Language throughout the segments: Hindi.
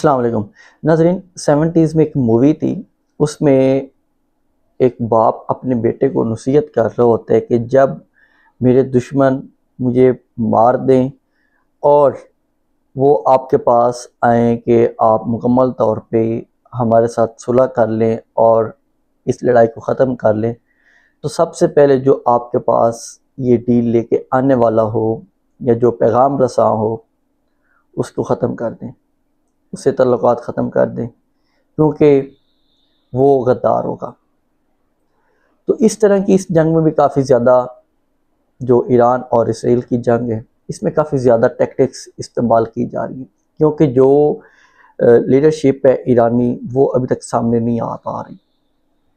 अस्सलाम वालेकुम नाज़रीन। 70s में एक मूवी थी। उसमें एक बाप अपने बेटे को नसीहत कर रहा होता है कि जब मेरे दुश्मन मुझे मार दें और वो आपके पास आएँ कि आप मुकम्मल तौर पे हमारे साथ सुलह कर लें और इस लड़ाई को ख़त्म कर लें, तो सबसे पहले जो आपके पास ये डील लेके आने वाला हो या जो पैगाम रसा हो उसको ख़त्म कर दें, उससे तल्लुक़ात ख़त्म कर दें, क्योंकि वो गद्दार होगा। तो इस तरह की इस जंग में भी काफ़ी ज़्यादा जो ईरान और इसराइल की जंग है, इसमें काफ़ी ज़्यादा टैक्टिक्स इस्तेमाल की जा रही है, क्योंकि जो लीडरशिप है ईरानी वो अभी तक सामने नहीं आ पा रही।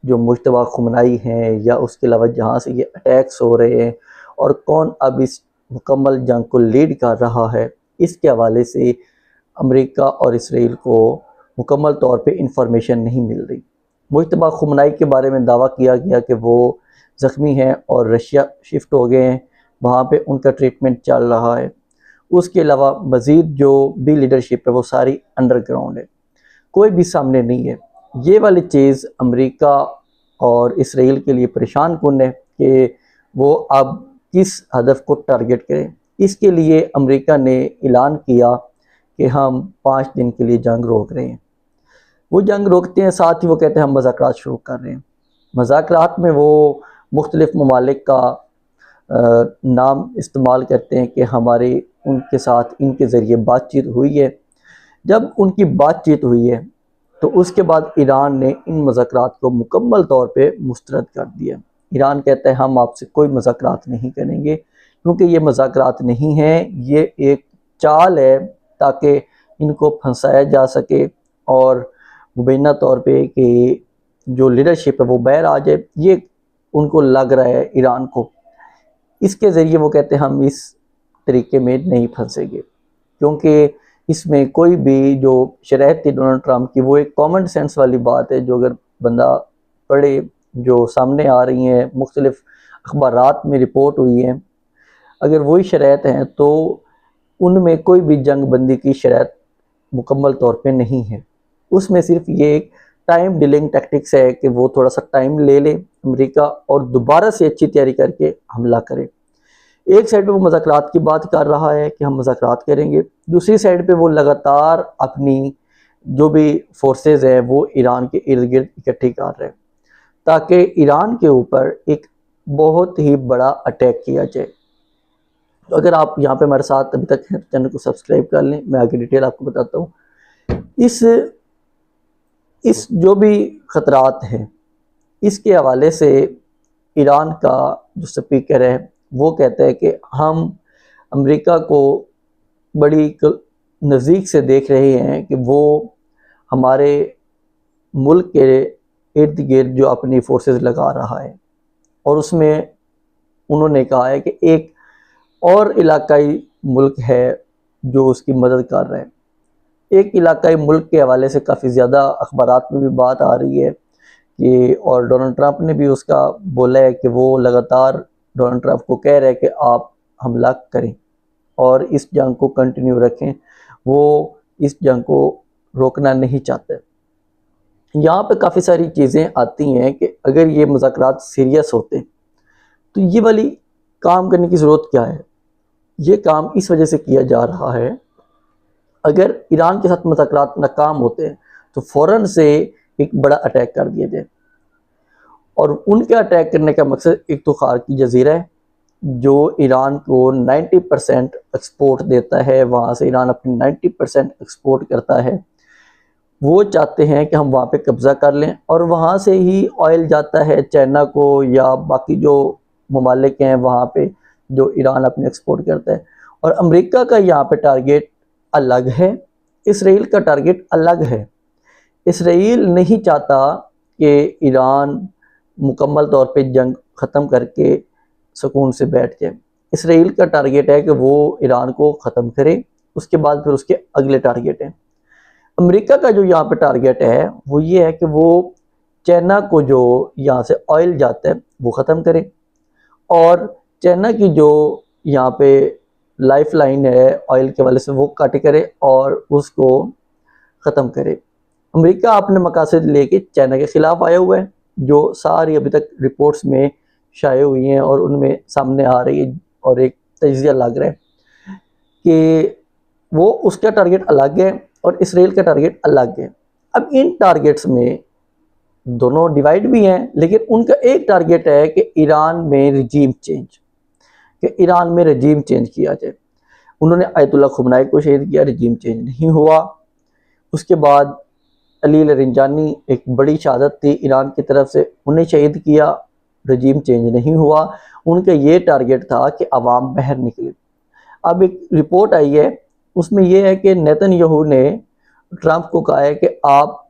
जो मुज्तबा खुमनाई हैं या उसके अलावा जहाँ से ये अटैक्स हो रहे हैं और कौन अब इस मुकम्मल जंग को लीड कर रहा है, इसके हवाले से अमेरिका और इसराइल को मुकम्मल तौर पे इंफॉर्मेशन नहीं मिल रही। मुज्तबा खुमनाई के बारे में दावा किया गया कि वो ज़ख्मी हैं और रशिया शिफ्ट हो गए हैं, वहाँ पे उनका ट्रीटमेंट चल रहा है। उसके अलावा मज़ीद जो भी लीडरशिप है वो सारी अंडरग्राउंड है, कोई भी सामने नहीं है। ये वाली चीज़ अमेरिका और इसराइल के लिए परेशान कुन है कि वो अब किस हदफ को टारगेट करें। इसके लिए अमेरिका ने ऐलान किया कि हम 5 दिन के लिए जंग रोक रहे हैं। वो जंग रोकते हैं, साथ ही वो कहते हैं हम मज़ाकरात शुरू कर रहे हैं। मज़ाकरात में वो मुख्तलिफ़ ममालिक का नाम इस्तेमाल करते हैं कि हमारी उनके साथ इनके ज़रिए बातचीत हुई है। जब उनकी बातचीत हुई है तो उसके बाद ईरान ने इन मज़ाकरात को मुकम्मल तौर पे मुस्तरद कर दिया। ईरान कहता है हम आपसे कोई मज़ाकरात नहीं करेंगे, क्योंकि ये मज़ाकरात नहीं हैं, ये एक चाल है ताकि इनको फंसाया जा सके और मुबैना तौर पे कि जो लीडरशिप है वो बाहर आ जाए। ये उनको लग रहा है ईरान को। इसके ज़रिए वो कहते हैं हम इस तरीके में नहीं फंसेंगे, क्योंकि इसमें कोई भी जो शराइत थी डोनाल्ड ट्रंप की वो एक कॉमन सेंस वाली बात है, जो अगर बंदा पढ़े, जो सामने आ रही हैं मुख्तलिफ़ अखबारात में रिपोर्ट हुई है, अगर वही शराइत हैं तो उनमें कोई भी जंग बंदी की शराइत मुकम्मल तौर पे नहीं है। उसमें सिर्फ ये एक टाइम डिलिंग टैक्टिक्स है कि वो थोड़ा सा टाइम ले ले अमेरिका और दोबारा से अच्छी तैयारी करके हमला करे। एक साइड पे वो मज़ाकरात की बात कर रहा है कि हम मज़ाकरात करेंगे, दूसरी साइड पे वो लगातार अपनी जो भी फोर्सेस हैं वो ईरान के इर्द गिर्द इकट्ठी कर रहे हैं, ताकि ईरान के ऊपर एक बहुत ही बड़ा अटैक किया जाए। तो अगर आप यहाँ पे हमारे साथ अभी तक हैं, चैनल को सब्सक्राइब कर लें। मैं आगे डिटेल आपको बताता हूँ। इस जो भी ख़तरात हैं, इसके हवाले से ईरान का जो स्पीकर है वो कहता है कि हम अमेरिका को बड़ी नज़दीक से देख रहे हैं कि वो हमारे मुल्क के इर्द गिर्द जो अपनी फोर्सेस लगा रहा है, और उसमें उन्होंने कहा है कि एक और इलाकाई मुल्क है जो उसकी मदद कर रहे हैं। एक इलाकाई मुल्क के हवाले से काफ़ी ज़्यादा अखबारात में भी बात आ रही है कि, और डोनाल्ड ट्रंप ने भी उसका बोला है कि वो लगातार डोनाल्ड ट्रंप को कह रहे हैं कि आप हमला करें और इस जंग को कंटिन्यू रखें। वो इस जंग को रोकना नहीं चाहते। यहाँ पे काफ़ी सारी चीज़ें आती हैं कि अगर ये मुज़ाकरात सीरियस होते तो ये वाली काम करने की ज़रूरत क्या है। ये काम इस वजह से किया जा रहा है, अगर ईरान के साथ मुज़ाकरात नाकाम होते हैं तो फ़ौरन से एक बड़ा अटैक कर दिया जाए। और उनके अटैक करने का मकसद एक तो खारकी जजीरा है जो ईरान को 90% एक्सपोर्ट देता है, वहाँ से ईरान अपनी 90% एक्सपोर्ट करता है। वो चाहते हैं कि हम वहाँ पे कब्ज़ा कर लें और वहाँ से ही ऑयल जाता है चाइना को या बाकी जो ममालिक हैं वहाँ पे जो ईरान अपने एक्सपोर्ट करता है। और अमेरिका का यहाँ पे टारगेट अलग है, इसराइल का टारगेट अलग है। इसराइल नहीं चाहता कि ईरान मुकम्मल तौर पे जंग ख़त्म करके सुकून से बैठ जाए। इसराइल का टारगेट है कि वो ईरान को ख़त्म करे, उसके बाद फिर उसके अगले टारगेट हैं। अमेरिका का जो यहाँ पे टारगेट है वो ये है कि वो चाइना को जो यहाँ से ऑयल जाता है वो ख़त्म करे, और चाइना की जो यहाँ पे लाइफ लाइन है ऑयल के वाले से वो कट करे और उसको ख़त्म करे। अमेरिका अपने मकासद लेके चाइना के ख़िलाफ़ आया हुआ है, जो सारी अभी तक रिपोर्ट्स में शाये हुई हैं और उनमें सामने आ रही है, और एक तजिया लग रहा है कि वो उसका टारगेट अलग है और इसराइल का टारगेट अलग है। अब इन टारगेट्स में दोनों डिवाइड भी हैं, लेकिन उनका एक टारगेट है कि ईरान में रजीम चेंज, कि ईरान में रजीम चेंज किया जाए। उन्होंने आयतुल्लाह खुमनाई को शहीद किया, रजीम चेंज नहीं हुआ। उसके बाद अली लरिंजानी एक बड़ी शहादत थी ईरान की तरफ से, उन्हें शहीद किया, रजीम चेंज नहीं हुआ। उनका ये टारगेट था कि अवाम बाहर निकले। अब एक रिपोर्ट आई है, उसमें यह है कि नेतन्याहू ने ट्रंप को कहा है कि आप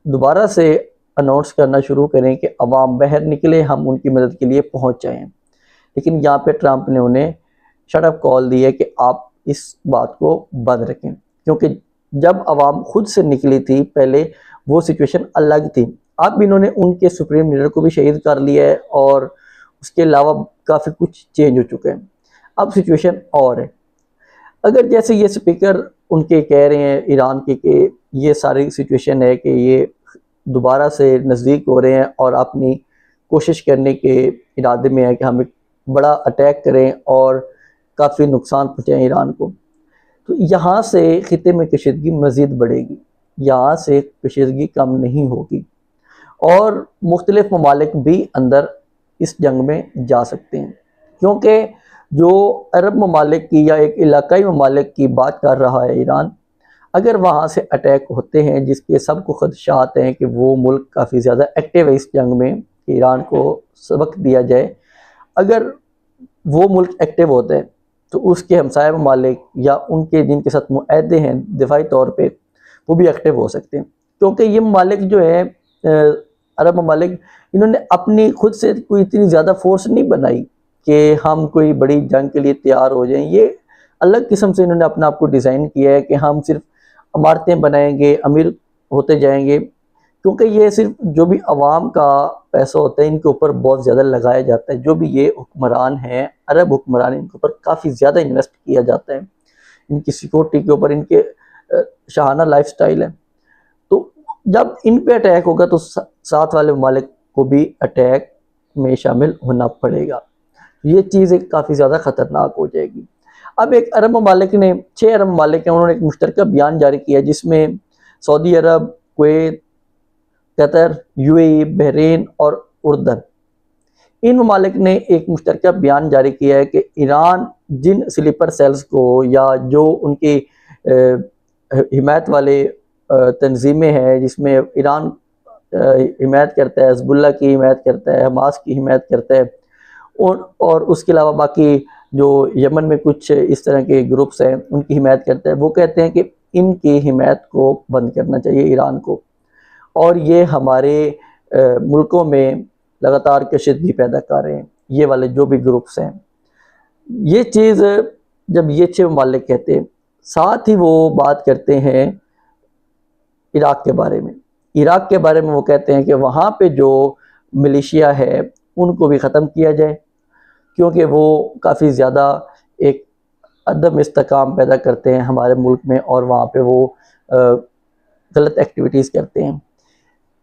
दोबारा से अनाउंस करना शुरू करें कि अवाम बाहर निकले, हम उनकी मदद के लिए पहुंच जाएं। लेकिन यहाँ पे ट्रंप ने उन्हें शट अप कॉल दी है कि आप इस बात को बंद रखें, क्योंकि जब अवाम खुद से निकली थी पहले वो सिचुएशन अलग थी। अब इन्होंने उनके सुप्रीम लीडर को भी शहीद कर लिया है और उसके अलावा काफ़ी कुछ चेंज हो चुका है। अब सिचुएशन और है, अगर जैसे ये स्पीकर उनके कह रहे हैं ईरान के कि ये सारी सिचुएशन है कि ये दोबारा से नज़दीक हो रहे हैं और अपनी कोशिश करने के इरादे में है कि हम एक बड़ा अटैक करें और काफ़ी नुकसान पहुँचाएँ ईरान को, तो यहाँ से खिते में कशीदगी मज़ीद बढ़ेगी, यहाँ से कशीदगी कम नहीं होगी और मुख्तलिफ ममालिक भी अंदर इस जंग में जा सकते हैं। क्योंकि जो अरब ममालिक की या एक इलाकाई ममालिक की बात कर रहा है ईरान, अगर वहाँ से अटैक होते हैं जिसके सबको खदशात हैं कि वो मुल्क काफ़ी ज़्यादा एक्टिव है इस जंग में, कि ईरान को सबक दिया जाए, अगर वो मुल्क एक्टिव होते हैं तो उसके हमसाया ममालिक या उनके जिनके साथ मुआहदे हैं दिफाई तौर पे, वो भी एक्टिव हो सकते हैं। क्योंकि ये ममालिक जो है अरब ममालिक, इन्होंने अपनी खुद से कोई इतनी ज़्यादा फोर्स नहीं बनाई कि हम कोई बड़ी जंग के लिए तैयार हो जाएं। ये अलग किस्म से इन्होंने अपना आपको डिज़ाइन किया है कि हम सिर्फ इमारतें बनाएंगे, अमीर होते जाएंगे, क्योंकि ये सिर्फ जो भी अवाम का पैसा होता है इनके ऊपर बहुत ज़्यादा लगाया जाता है। जो भी ये हुक्मरान हैं, अरब हुक्मरान, इनके ऊपर काफ़ी ज़्यादा इन्वेस्ट किया जाता है, इनकी सिक्योरिटी के ऊपर, इनके शाहाना लाइफस्टाइल है। तो जब इन पे अटैक होगा तो साथ वाले ममालिक को भी अटैक में शामिल होना पड़ेगा। ये चीज़ एक काफ़ी ज़्यादा ख़तरनाक हो जाएगी। अब एक अरब ममालिक ने, 6 अरब ममालिक हैं, उन्होंने एक मुश्तरका बयान जारी किया जिसमें सऊदी अरब, कुवैत, कतर, यूएई, बहरीन और उर्दन, इन ममालिक ने एक मुश्तरका बयान जारी किया है कि ईरान जिन स्लीपर सेल्स को या जो उनकी हिमायत वाले तंजीमें हैं जिसमें ईरान हिमायत करता है, हिज़्बुल्लाह की हिमायत करता है, हमास की हिमायत करता है, और उसके अलावा बाकी जो यमन में कुछ इस तरह के ग्रुप्स हैं उनकी हिमायत करता है, वो कहते हैं कि इनकी हिमायत को बंद करना चाहिए ईरान को, और ये हमारे मुल्कों में लगातार कशीदगी पैदा कर रहे हैं, ये वाले जो भी ग्रुप्स हैं। ये चीज़ जब ये 6 ममालिक कहते हैं, साथ ही वो बात करते हैं इराक़ के बारे में। इराक़ के बारे में वो कहते हैं कि वहाँ पे जो मिलिशिया है उनको भी ख़त्म किया जाए, क्योंकि वो काफ़ी ज़्यादा एक अदम इस्तेकाम पैदा करते हैं हमारे मुल्क में और वहाँ पे वो गलत एक्टिविटीज़ करते हैं।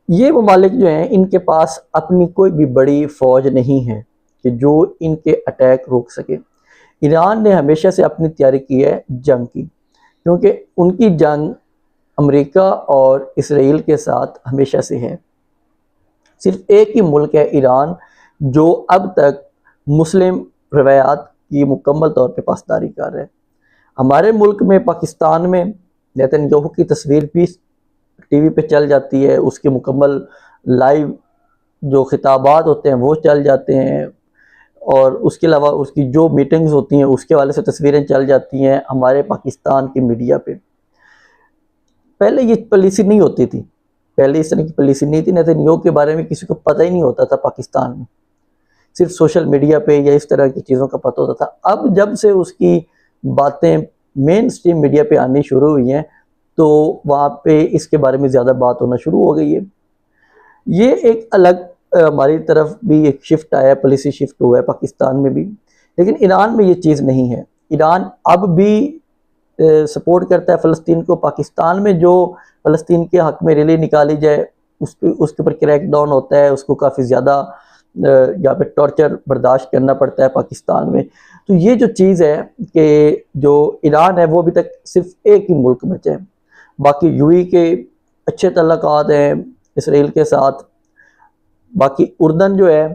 ये ममालिक जो हैं इनके पास अपनी कोई भी बड़ी फ़ौज नहीं है कि जो इनके अटैक रोक सके। ईरान ने हमेशा से अपनी तैयारी की है जंग की, क्योंकि उनकी जंग अमेरिका और इसराइल के साथ हमेशा से है। सिर्फ एक ही मुल्क है ईरान जो अब तक मुस्लिम रवायात की मुकम्मल तौर पे पासदारी कर रहा है। हमारे मुल्क में, पाकिस्तान में, नेतन्याहू की तस्वीर भी टीवी पे चल जाती है, उसके मुकम्मल लाइव जो खिताबात होते हैं वो चल जाते हैं, और उसके अलावा उसकी जो मीटिंग्स होती हैं उसके वाले से तस्वीरें चल जाती हैं हमारे पाकिस्तान की मीडिया पे। पहले ये पॉलिसी नहीं होती थी, पहले इस तरह की पॉलिसी नहीं थी, नेतन्याहू के बारे में किसी को पता ही नहीं होता था पाकिस्तान में, सिर्फ सोशल मीडिया पे या इस तरह की चीज़ों का पता होता था। अब जब से उसकी बातें मेन स्ट्रीम मीडिया पे आनी शुरू हुई हैं तो वहाँ पे इसके बारे में ज़्यादा बात होना शुरू हो गई है। ये एक अलग हमारी तरफ भी एक शिफ्ट आया है, पॉलिसी शिफ्ट हुआ है पाकिस्तान में भी, लेकिन ईरान में ये चीज़ नहीं है। ईरान अब भी सपोर्ट करता है फ़लस्तीन को। पाकिस्तान में जो फ़लस्तीन के हक़ में रैली निकाली जाए, उसके ऊपर क्रैक डाउन होता है, उसको काफ़ी ज़्यादा यहाँ पे टॉर्चर बर्दाश्त करना पड़ता है पाकिस्तान में। तो ये जो चीज़ है कि जो ईरान है वो अभी तक सिर्फ एक ही मुल्क बचा है, बाकी यूएई के अच्छे तल्लुकात हैं इसराइल के साथ। बाकी उर्दन जो है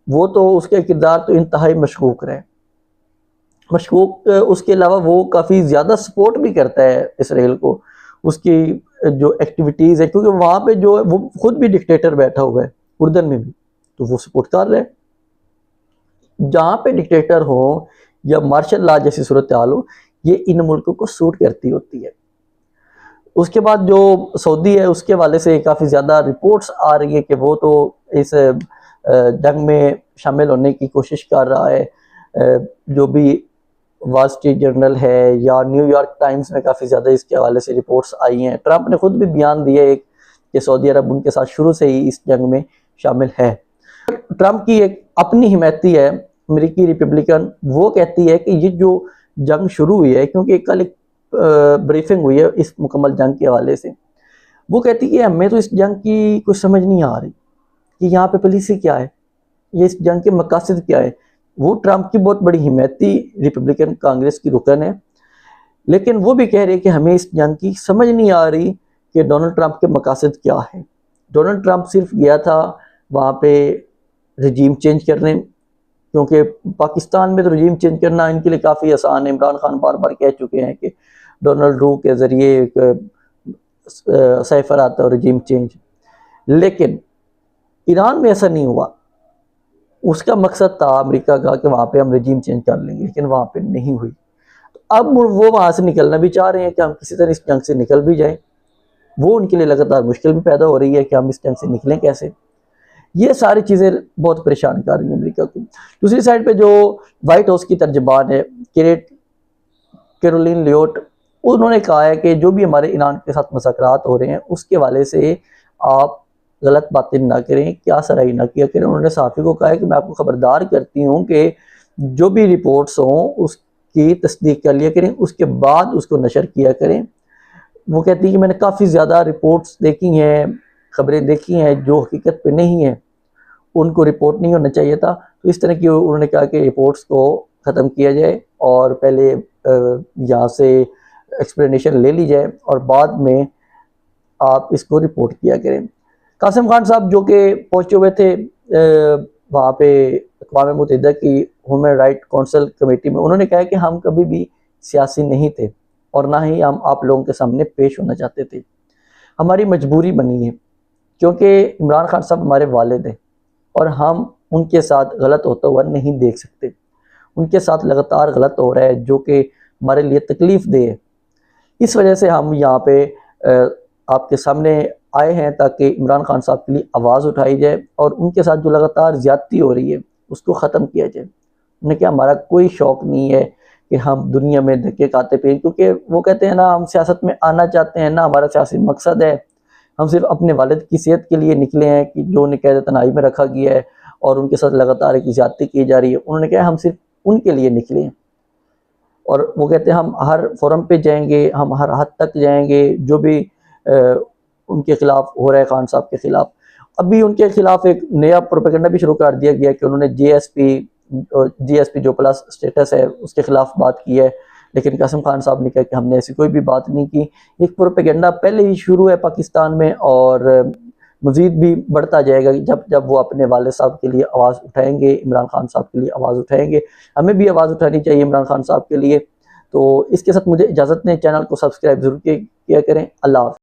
वो तो उसके किरदार तो इंतहाई मशकूक रहे, मशकूक उसके अलावा वो काफ़ी ज़्यादा सपोर्ट भी करता है इसराइल को, उसकी जो एक्टिविटीज़ है, क्योंकि वहाँ पे जो है वो खुद भी डिक्टेटर बैठा हुआ है उर्दन में भी, तो वो सपोर्ट कर रहे हैं। जहाँ पे डिक्टेटर हो या मार्शल लॉ जैसी सूरत हाल हो, ये इन मुल्कों को सूट करती होती है। उसके बाद जो सऊदी है उसके वाले से काफ़ी ज़्यादा रिपोर्ट्स आ रही है कि वो तो इस जंग में शामिल होने की कोशिश कर रहा है। जो भी वॉल स्ट्रीट जर्नल है या न्यूयॉर्क टाइम्स में काफ़ी ज़्यादा इसके हवाले से रिपोर्ट्स आई हैं। ट्रंप ने खुद भी बयान दिया एक कि सऊदी अरब उनके साथ शुरू से ही इस जंग में शामिल है। ट्रंप की एक अपनी हिमायती है अमेरिकी रिपब्लिकन, वो कहती है कि ये जो जंग शुरू हुई है, क्योंकि कल एक ब्रीफिंग हुई है इस मुकम्मल जंग के हवाले से, वो कहती है कि हमें तो इस जंग की कुछ समझ नहीं आ रही कि यहाँ पे पॉलिसी क्या है, ये इस जंग के मकासद क्या है। वो ट्रंप की बहुत बड़ी हिमायती रिपब्लिकन कांग्रेस की रुकन है, लेकिन वो भी कह रहे हैं कि हमें इस जंग की समझ नहीं आ रही कि डोनाल्ड ट्रंप के मकासद क्या है। डोनाल्ड ट्रंप सिर्फ गया था वहाँ पे रजीम चेंज करने, क्योंकि पाकिस्तान में तो रजीम चेंज करना इनके लिए काफ़ी आसान है। इमरान खान बार बार कह चुके हैं कि डोनाल्ड रू के ज़रिए एक साइफर आता है रजीम चेंज, लेकिन ईरान में ऐसा नहीं हुआ। उसका मकसद था अमेरिका का कि वहाँ पे हम रजीम चेंज कर लेंगे, लेकिन वहाँ पे नहीं हुई। तो अब वो वहाँ से निकलना भी चाह रहे हैं कि हम किसी तरह इस जंग से निकल भी जाएं। वो उनके लिए लगातार मुश्किल भी पैदा हो रही है कि हम इस जंग से निकलें कैसे। ये सारी चीज़ें बहुत परेशान कर रही हैं अमेरिका को। दूसरी साइड पे जो वाइट हाउस की तर्जबान है कैरोलिन लियोट, उन्होंने कहा है कि जो भी हमारे ईरान के साथ मुज़ाकरात हो रहे हैं उसके वाले से आप गलत बातें ना करें, क्या सराही ना किया करें। उन्होंने सहाफ़ी को कहा है कि मैं आपको खबरदार करती हूँ कि जो भी रिपोर्ट्स हों उसकी तस्दीक कर लिया करें, उसके बाद उसको नशर किया करें। वो कहती है कि मैंने काफ़ी ज़्यादा रिपोर्ट्स देखी हैं, खबरें देखी हैं जो हकीकत पे नहीं है, उनको रिपोर्ट नहीं होना चाहिए था। तो इस तरह की उन्होंने कहा कि रिपोर्ट्स को ख़त्म किया जाए और पहले यहाँ से एक्सप्लेनेशन ले ली जाए और बाद में आप इसको रिपोर्ट किया करें। कासिम खान साहब जो कि पहुँचे हुए थे वहाँ पे अक़वाम मुत्तहिदा की ह्यूमन राइट काउंसिल कमेटी में, उन्होंने कहा कि हम कभी भी सियासी नहीं थे और ना ही हम आप लोगों के सामने पेश होना चाहते थे। हमारी मजबूरी बनी है क्योंकि इमरान खान साहब हमारे वालिद हैं और हम उनके साथ गलत होता हुआ नहीं देख सकते। उनके साथ लगातार गलत हो रहा है जो कि हमारे लिए तकलीफ़ दे है। इस वजह से हम यहाँ पे आपके सामने आए हैं ताकि इमरान खान साहब के लिए आवाज़ उठाई जाए और उनके साथ जो लगातार ज़्यादती हो रही है उसको ख़त्म किया जाए। उन्होंने कहा हमारा कोई शौक़ नहीं है कि हम दुनिया में धक्के खाते फिरें, क्योंकि वो कहते हैं ना हम सियासत में आना चाहते हैं ना हमारा सियासी मकसद है। हम सिर्फ अपने वालिद की सेहत के लिए निकले हैं कि जो उन्हें कैद तन्हाई में रखा गया है और उनके साथ लगातार एक ज़्यादती की जा रही है। उन्होंने कहा हम सिर्फ उनके लिए निकले हैं और वो कहते हैं हम हर फोरम पे जाएंगे, हम हर हद तक जाएंगे जो भी उनके खिलाफ हो रहा है, खान साहब के खिलाफ। अभी उनके खिलाफ एक नया प्रोपेगेंडा भी शुरू कर दिया गया कि उन्होंने जीएसपी जो प्लस स्टेटस है उसके खिलाफ बात की है, लेकिन कासिम खान साहब ने कहा कि हमने ऐसी कोई भी बात नहीं की। एक प्रोपेगेंडा पहले ही शुरू है पाकिस्तान में और मज़ीद भी बढ़ता जाएगा जब जब वो अपने वाले साहब के लिए आवाज़ उठाएंगे, इमरान खान साहब के लिए आवाज़ उठाएंगे। हमें भी आवाज़ उठानी चाहिए इमरान खान साहब के लिए। तो इसके साथ मुझे इजाज़त दें, चैनल को सब्सक्राइब ज़रूर किया करें। अल्लाह हाफ़िज़।